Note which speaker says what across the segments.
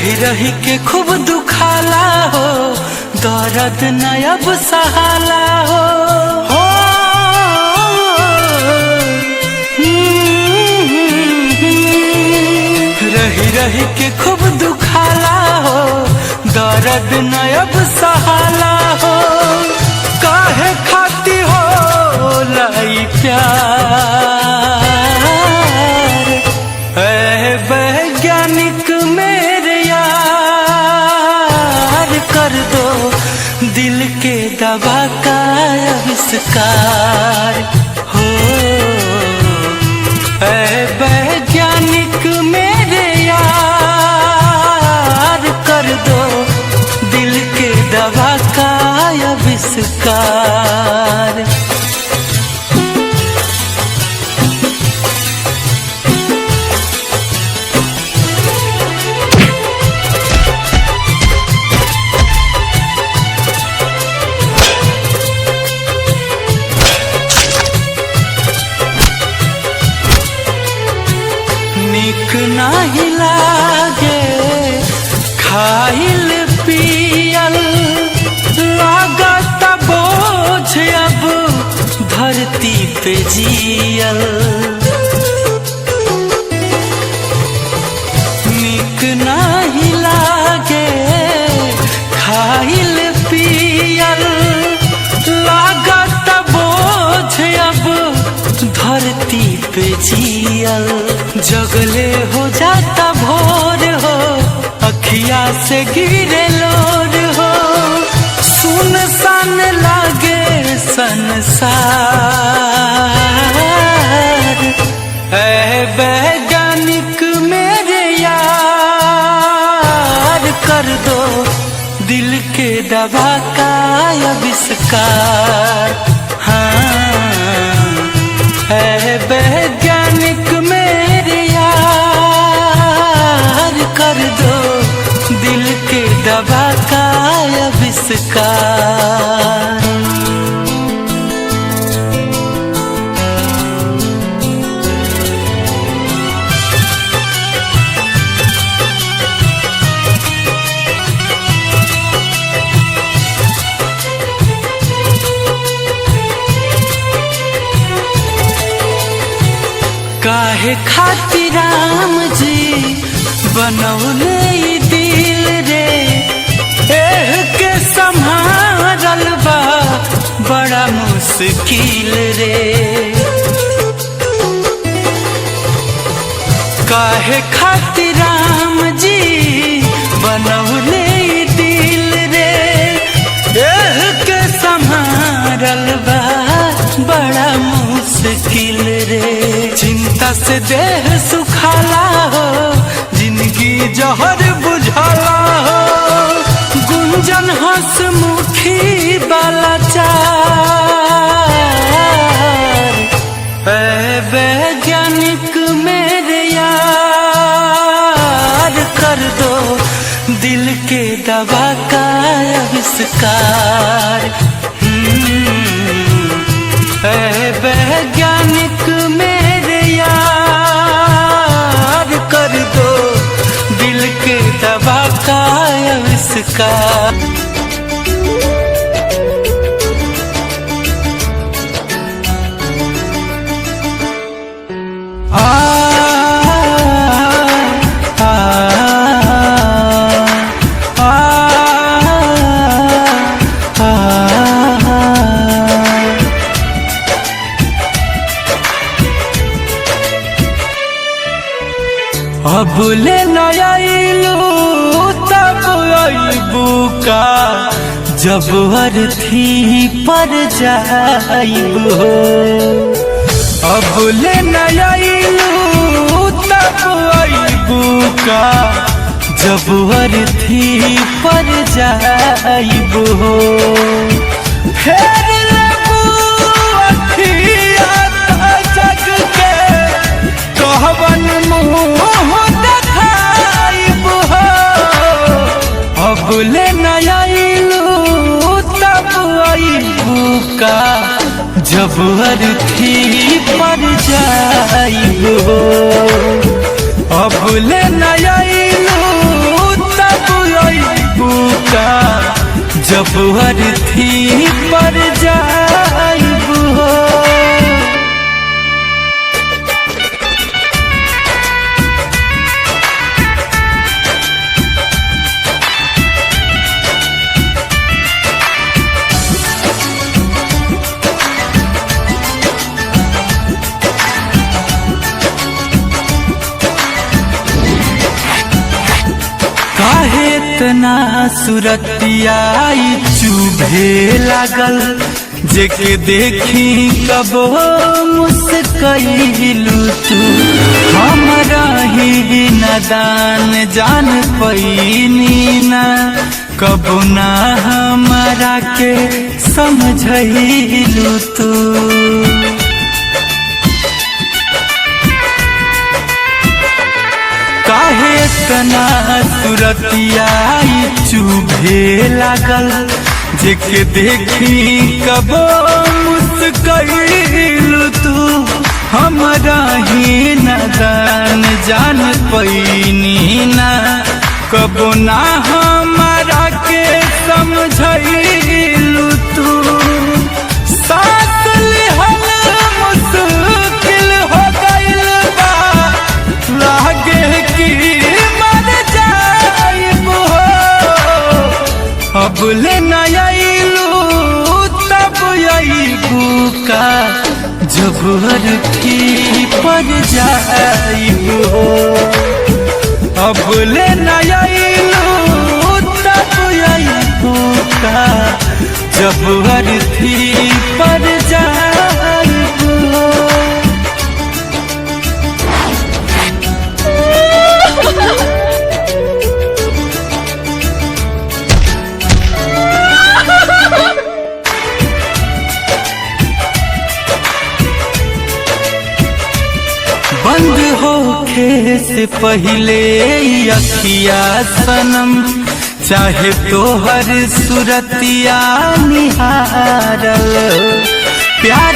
Speaker 1: रही रही के खूब दुखाला हो, दर्द न अब सहाला हो। रही रही के खूब दुखाला हो, दर्द न अब सहाला हो। काहे खाती हो लाई प्यार, ऐ वैज्ञानिक मेरे यार, कर दो दिल के दवा का आविष्कार हो। ऐ वैज्ञानिक मेरे यार, कर दो दिल के दवा का आविष्कार। निक नाही लागे खाइल पियल, लागत बोझ अब धरती पे जियल। निक नाही लागे खाइल पियल, लागत बोझ अब धरती पे जियल। जगले हो जाता भोर हो, अखिया से गिरे लोर हो। सुनसान लागे संसार, ऐ वैज्ञानिक मेरे यार, कर दो दिल के दवा का आविष्कार। हाँ, ऐ वैज्ञानिक मेरे यार, कर दो दिल के दवा का आविष्कार। काहे खातिर राम जी बनौले दिल रे, एह के संभारल बा बड़ा मुश्किल रे। काहे खातिर राम जी बनौले दिल रे, एह के संभारल बा बड़ा मुश्किल रे। चिंता से देह सुखाला हो, जिंदगी जहर बुझाला हो। गुंजन हंसमुखी वाला चार, ऐ वैज्ञानिक मेरे यार, कर दो दिल के दवा का आविष्कार। ऐ वैज्ञानिक मेरे यार, कर दो दिल के दवा का आविष्कार। अब ले नयाइलू तब अइबू का, जब अर्थी पर जाइबू। अब ले नयाइलू तब अइबू का, जब अर्थी पर जाइबू। फेर लेबू अखिया जग के, कहवन मुँह देखाइबू हो। अब ले नयाइलू तब अइबू का, जब अर्थी पर जाइबू। अब ले नयाइलू का जब अर्थी पर जाइब हो। काहे इतना सूरतिया चुभे लागल, जेके देखी कबो मुस्कइलू तू। हमरा ही नदान जान पैनी ना, कबो ना हमरा के समझइलू तू। काहे इतना सूरतिया चुभे लागल, जेके देखी कबो मुस्कइलू तू। हमरा ही नदान जान पैनी ना, कबो ना हमरा के समझइलू तू। साथ लिहल मुश्किल हो गइल बा, लागे कि मर जाइब हो। अब ले न आइलू तब आइबू का जब अर्थी पर जाइब हो। अब ले न आइलू तब आइबू का जब अर्थी पर जाइब हो। बंद होखे से पहले अखिया सनम, चाहे तोहर सूरतिया निहारल। प्यार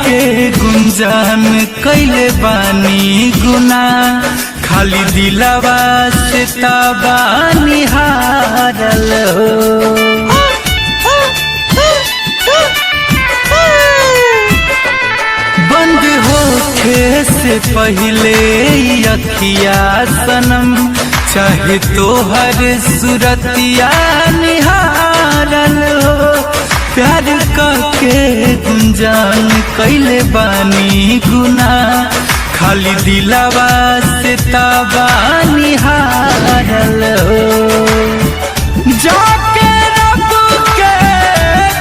Speaker 1: के गुंजन कैले बानी गुना, खाली दिलवा से तबा निहारल। बंद होखे से पहले अखिया सनम, चाहे तोहर सूरतिया निहारल हो। प्यार के गुंजन कैले बानी गुना, खाली दिलवा से तबा निहारल हो। जाके रब के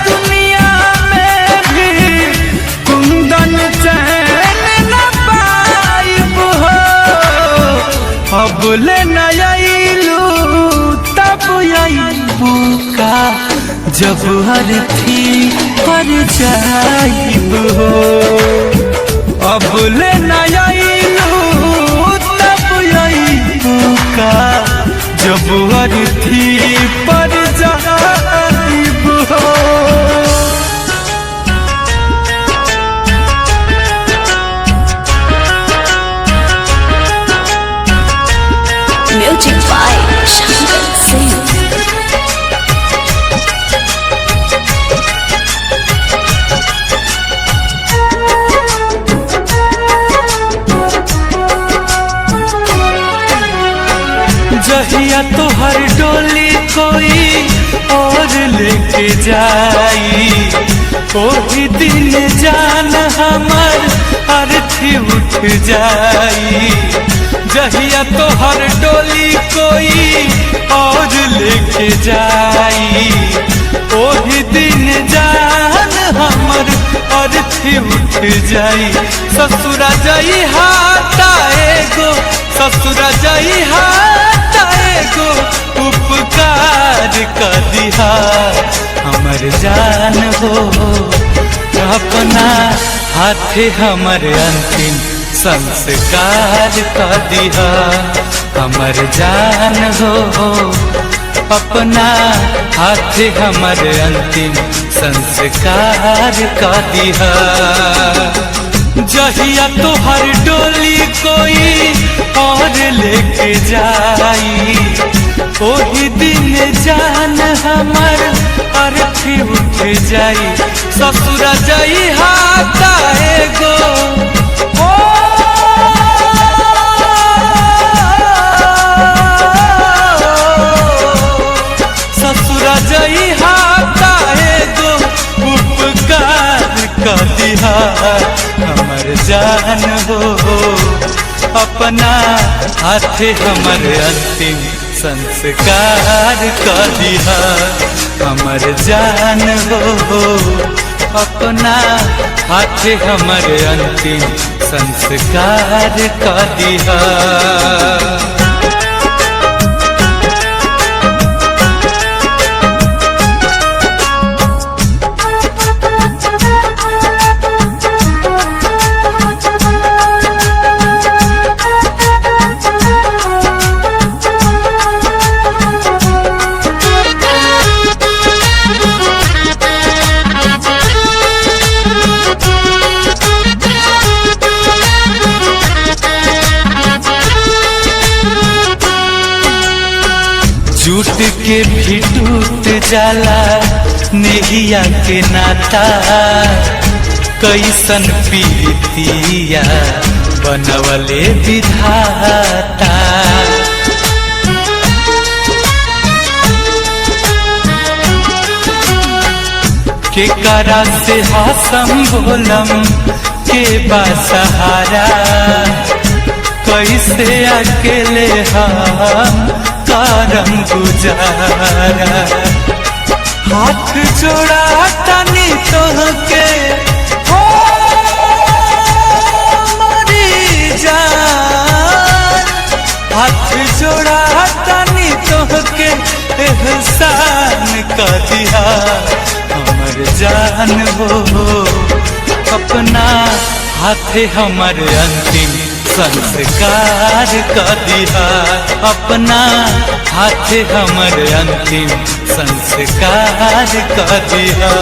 Speaker 1: दुनिया में भी कुंदन चैन न पाइब हो। अब ले न आइलू तब आइबू का जब अर्थी पर जाइब हो। अब ले न आइलू तब आइबू का जब अर्थी पर जाइब हो।
Speaker 2: Music by Shankar Singh.
Speaker 1: जहिया तोहर डोली कोई और लेके जाई, ओही दिन जान हमर अर्थी उठ जाई। जहिया तोहर डोली कोई और लेके जाई, ओही दिन जान हमर अर्थी उठ जाई। ससुरा जाई हाटाए गो, ससुरा जाई हाटाए गो, उपकार कर दिहा हमर जान हो। अपना हाथे हमर अंतिम संस्कार कर दिहा हमर जान हो। अपना हाथे हमर अंतिम संस्कार कर दिहा। जहिया तोहर डोली कोई और लेके जाई, ओही दिन जान हमर अर्थी उठ जाई ससुर जाई हाथा एगो ससुर जाई हाथा एगो उपकार कर दिहा हमर जान हो अपना हाथे हमर अंतिम संस्कार कर दिहा हमर जान हो अपना हाथे हमर अंतिम संस्कार कर दिहा। झूठ के भी टूट जाला नेहिया के नाता कैसन पीतिया बनवले विधाता के करा से हासम बोलम के बासहारा कैसे अकेले हम करम गुजारा हाथ जोड़ा तनी तोहके हो मरी जान हाथ जोड़ा तनी तोहके एहसान कर दिया हमर जान हो अपना हाथे हमर अंतिम संस्कार कर दिहा अपना हाथे हमर अंतिम संस्कार कर दिहा।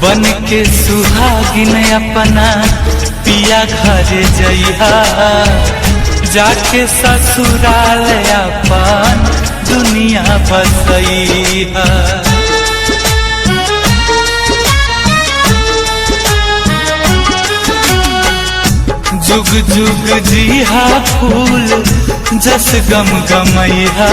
Speaker 1: बन के सुहागिन अपना पिया घर जइहा जाके ससुराल अपन दुनिया बसइहा जुग जुग जीहा फूल जस गम गमैहा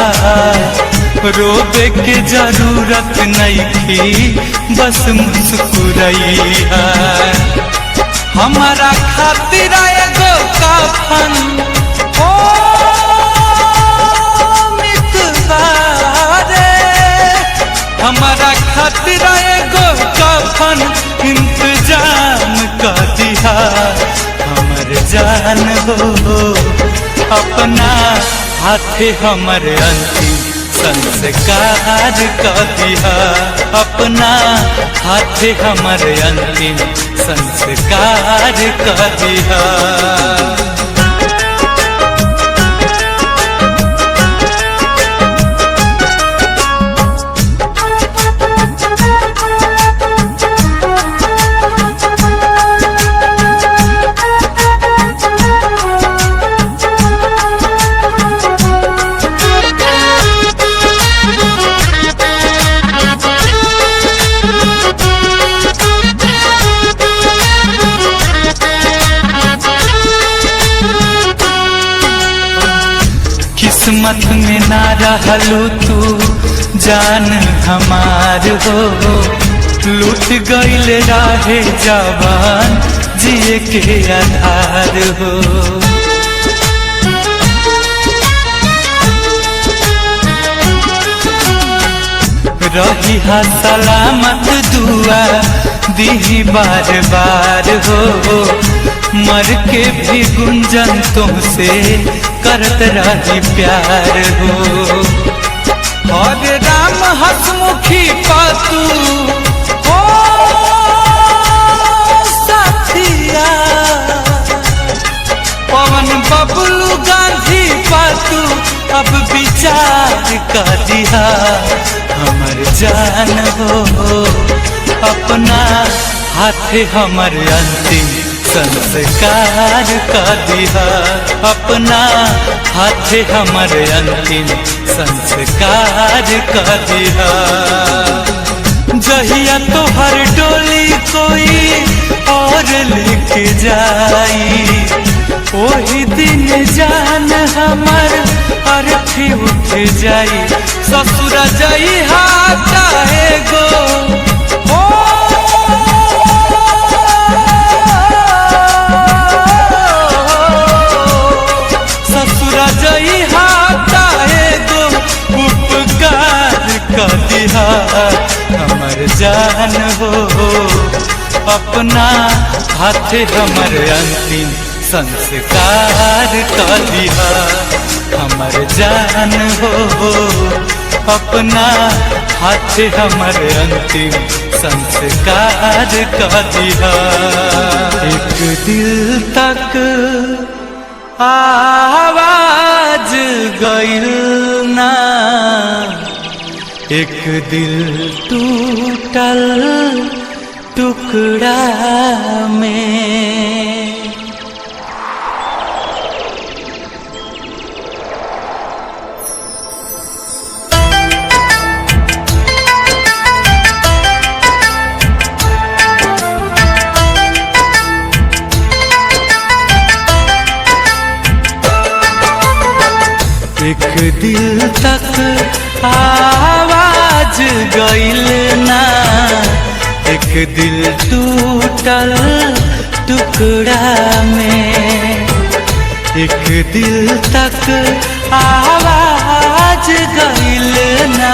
Speaker 1: रोबे के जरूरत नहीं थी बस मुस्कुराइहा हमारा खातिर एगो कफन ओ मितवारे हमारा खातिर एगो कफन इंतजाम कर दिहा हमर जान हो अपना हाथे हमर अंतिम संस्कार कर दिहा अपना हाथे हमर अंतिम संस्कार कर दिहा। किस्मत में ना रहलू तू जान हमार हो लूट गईल राहे जवान जिए के आधार हो रही हा सलामत दुआ दी बार बार हो मर के भी गुंजन तुमसे करत रही प्यार हो और राम हसमुखी पातू हो साथिया पवन बाबू अब विचार कर दिया हमर जान हो, अपना हाथ हमर अंतिम संस्कार कर दिया, अपना हाथ हमर अंतिम संस्कार कर दिया। जहिया तोहर डोली कोई और लेके जाई, वही दिन जान हमर अर्थी उठ जाई। ससुर जाई हाथ चाहे गो ससुर जाई हाथ चाहे गो उपकार कर दिया हमर जान हो, अपना हाथ हमर अंतिम संस्कार कर दिया हमर जान हो, अपना हाथ हमर अंतिम संस्कार कर दिया। एक दिल तक आवाज गइल ना, एक दिल टूटल टुकड़ा में। एक दिल तक आवाज गइल ना, एक दिल टूटल टुकड़ा में। एक दिल तक आवाज गइल ना,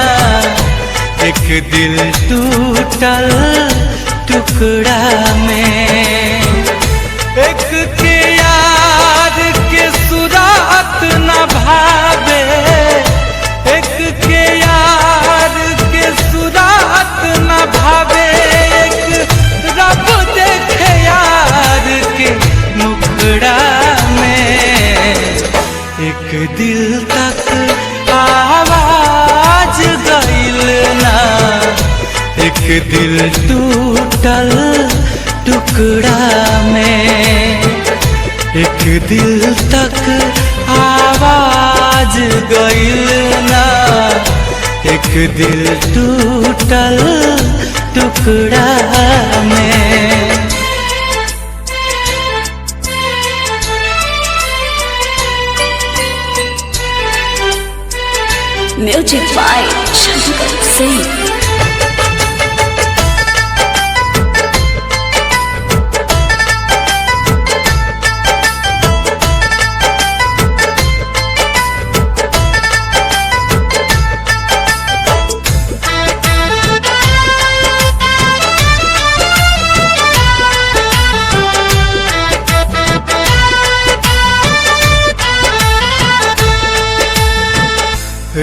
Speaker 1: एक दिल टूटल टुकड़ा में। एक के यार के सुरात न भावे, एक के यार के सुरात न भावे, एक रब देखे यार के मुखड़ा में। एक दिल तक आवाज गइल ना, एक दिल टूटल टुकड़ा में। एक दिल तक आवाज गइल ना, एक दिल टूटल टुकड़ा में।
Speaker 2: Music by Shankar Singh.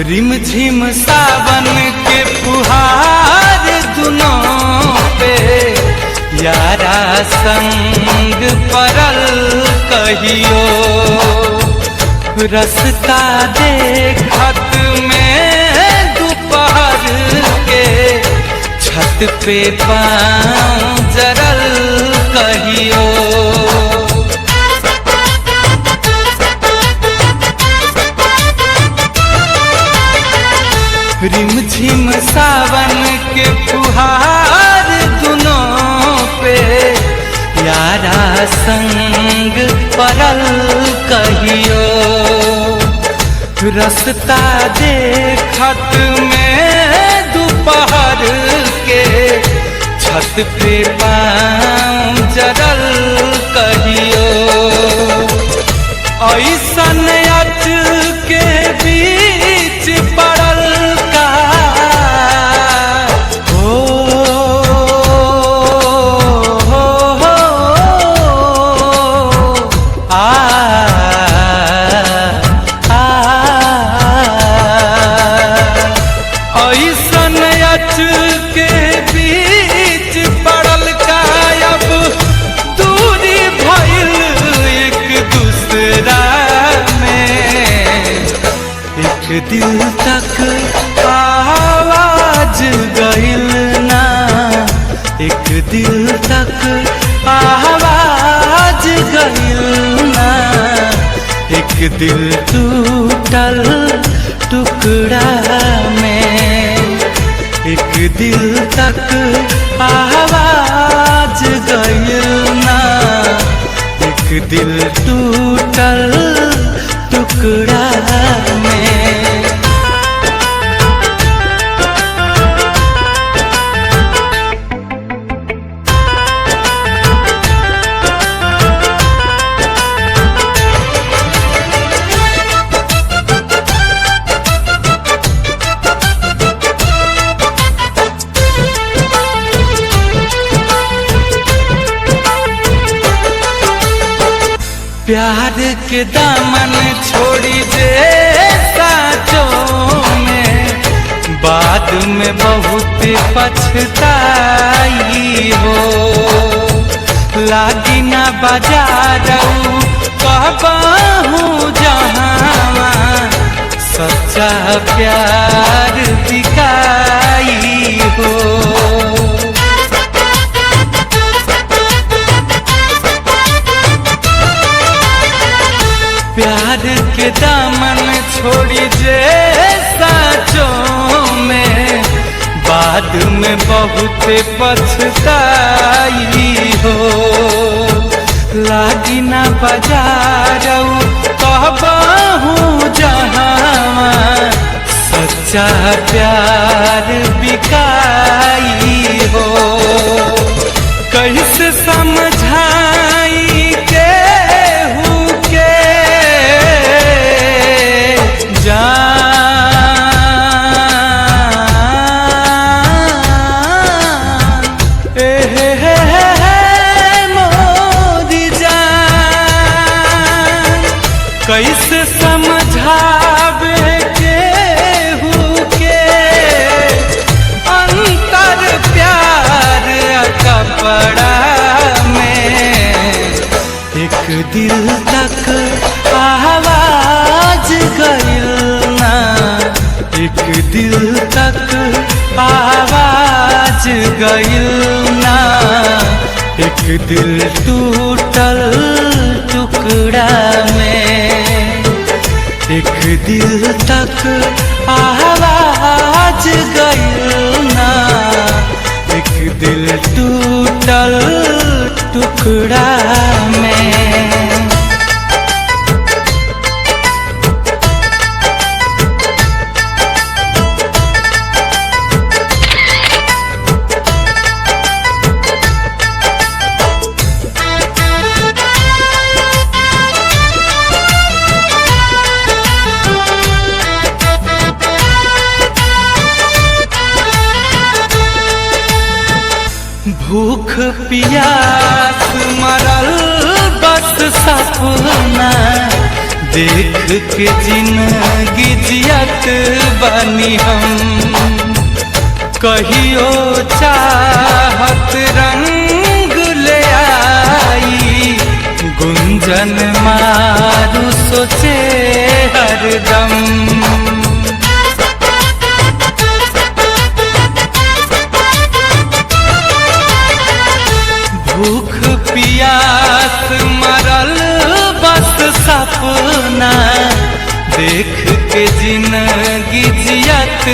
Speaker 1: रिम झिम सावन के फुहार दुनों पे, यारा संग परल कहियो। रास्ता देखत में दोपहर के, छत पे पाँव जरल कहियो। रिम झिम सावन के फुहार दुनों पे, यारा संग परल कहियो। रास्ता देखत में दोपहर के, छत पे पाँव जरल कहियो। ऐसन अच के बीच पड़ल के बीच पड़ल कायब, दूरी भइल एक दूसरा में। दिल तक आवाज गइल ना, एक दिल तक आवाज गइल ना, एक दिल टूटल टुकड़ा में, एक दिल तक आवाज गइल ना, एक दिल टूटल टुकड़ा में। प्यार के दामन छोड़ी जे साँचों में, बाद में बहुत पछताई हो। लागी ना बाजारऊ कहबहूँ जहाँ, सच्चा प्यार बिकाई हो। प्यार के दामन छोड़ी जे साँचों में, बाद में बहुत पछताई हो। लागी ना बाजारऊ कहबहूँ जहाँ, सच्चा प्यार बिकाई हो। कैसे समझाई के कैसे समझावे केहू के अंतर प्यार कपड़ा में, एक दिल तक आवाज गइल ना, एक दिल तक आवाज गइल ना, एक दिल टूटल टुकड़ा में, एक दिल तक आवाज गइल ना, एक दिल टूटल टुकड़ा में। भूख प्यास मरल बस सपना, देख के जिंदगी जियत बनी हम। कहियो चाहत रंग ले आई, गुंजन मारू सोचे हरदम। भूख प्यास मरल बस सपना, देख के जिंदगी जियत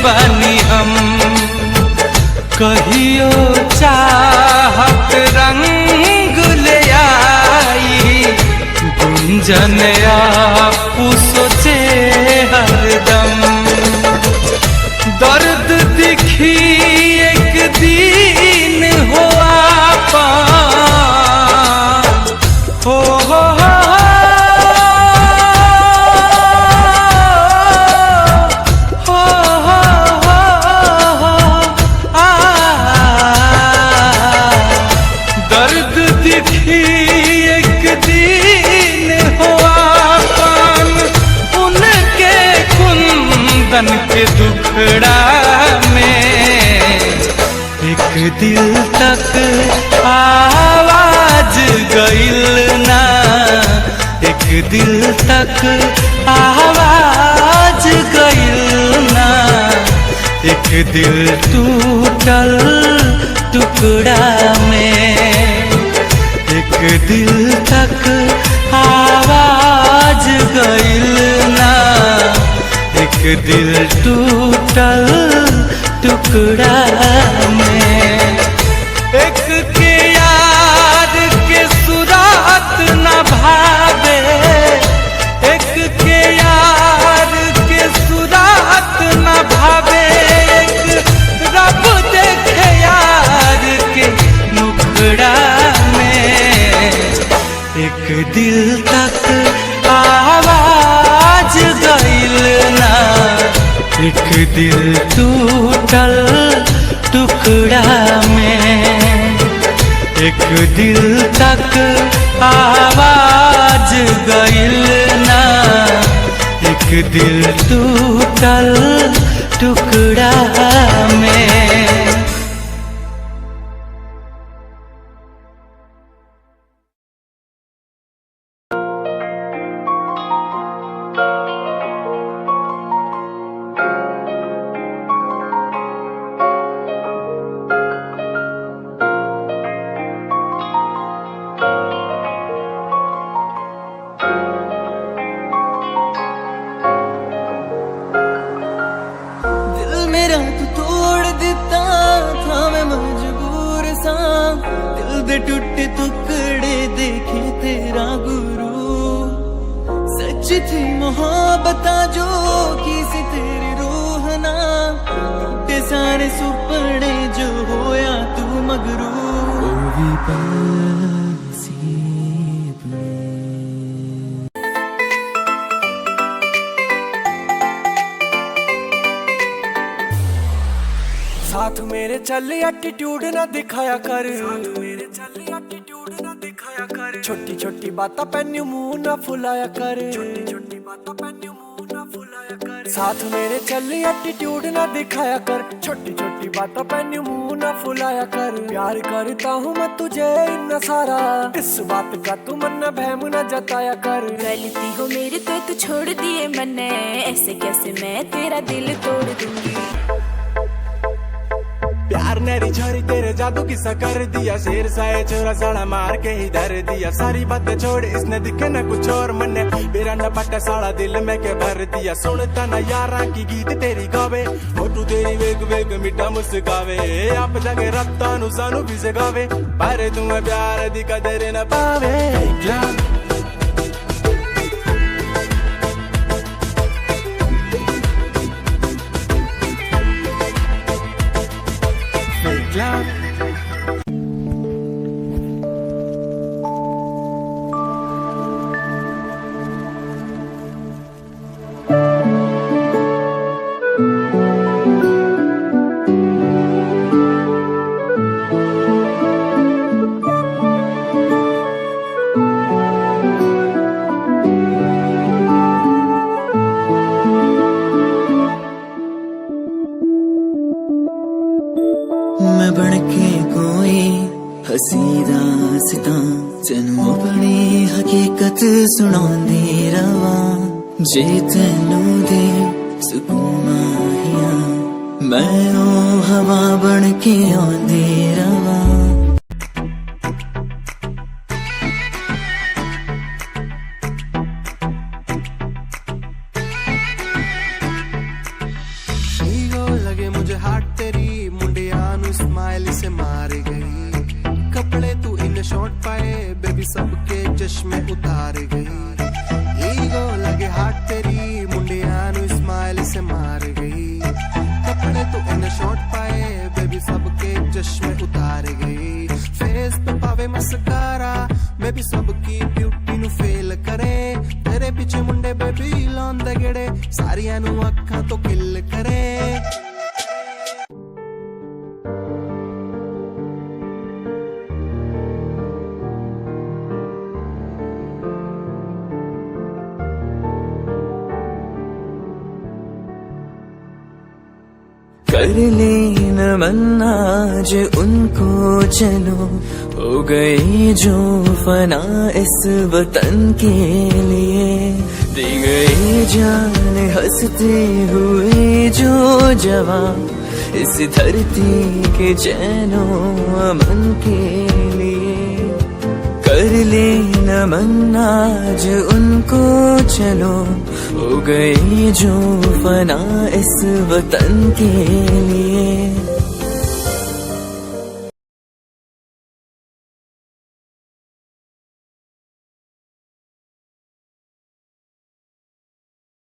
Speaker 1: बनी हम। कहियो चाहत रंग ले आई, गुंजन आपू सोचे हरदम। दर्द दिखी एक दिन हो के दुखड़ा में, एक दिल तक आवाज गइल ना, एक दिल तक आवाज गइल एक दिल टूटल टुकड़ा में, एक दिल तक आवाज गइल ना, एक दिल टूटल टुकड़ा में। एक के यार के सुरात न भावे, एक के यार के सुरात न भावे, एक रब देखे यार के मुखड़ा में। एक दिल तक आवाज गइल ना, एक दिल टूटल टुकड़ा में, एक दिल तक आवाज गइल ना, एक दिल टूटल टुकड़ा में।
Speaker 3: टूटे टुकड़े देखे तेरा गुरु, सच थी मोहब्बत जो किसी तेरी रूह ना, टूटे सारे सुपने जो होया तू मगरू। साथ मेरे चल एटीट्यूड ना दिखाया कर, साथ मेरे चल एटीट्यूड ना दिखाया कर, छोटी छोटी बातों पे न्यू मुंह ना फुलाया कर, छोटी छोटी बातों पे न्यू मुंह ना फुलाया कर। साथ मेरे चल एटीट्यूड ना दिखाया कर, छोटी छोटी बातों पे न्यू मुंह ना फुलाया कर। प्यार करता हूँ मैं तुझे इतना सारा, इस बात का तू मन बहम ना जताया कर।
Speaker 2: गलती हो मेरी तो तू छोड़ दिए मैंने, ऐसे कैसे मैं तेरा दिल तोड़ दूंगी।
Speaker 3: प्यार ने रिझारी तेरे जादू किस्सा कर दिया, शेर साए चोरा साड़ा मार के ही धर दिया। सारी बातें छोड़ इसने दिखे न कुछ और मन ने, मेरा न पट्टा साड़ा दिल में के भर दिया। सुनता न यारा की गीत तेरी गावे, फोटू तेरी वेग वेग मिठा मुस्कावे, आप जाके रखता नु सानू भी सगावे, पर तुम्हें प्यार दी कदर न पावे।
Speaker 4: मैं बनके कोई हसी दासता, तेनू अपनी हकीकत सुनांदी रवा, जे तेनू दे सुकून माहिया, मैं ओ हवा बनके आंदी रवा।
Speaker 3: लगे मुझे हाथ तेरी मुंडिया नु स्माइल से मार गई, कपड़े तू इन शॉर्ट पाए बेबी सबके चश्मे उतार गई। ईगो लगे हाथ तेरी मुंडिया नु स्माइल से मार गई, कपड़े तू इन शॉर्ट पाए बेबी सबके चश्मे उतार गई। फेस पे पावे मस्कारा मैं भी सबकी ब्यूटी नु फेल करे, तेरे पीछे मुंडे बेबी लौंदे गेड़े, सारियां नु अखां तो किल करे।
Speaker 4: कर ले नमन आज उनको चलो, हो गई जो फना इस वतन के लिए, दी गई जान हंसते हुए जो जवान इस धरती के चैनो अमन के लिए। कर ले नमन आज उनको चलो, हो गई जो फना इस वतन के लिए।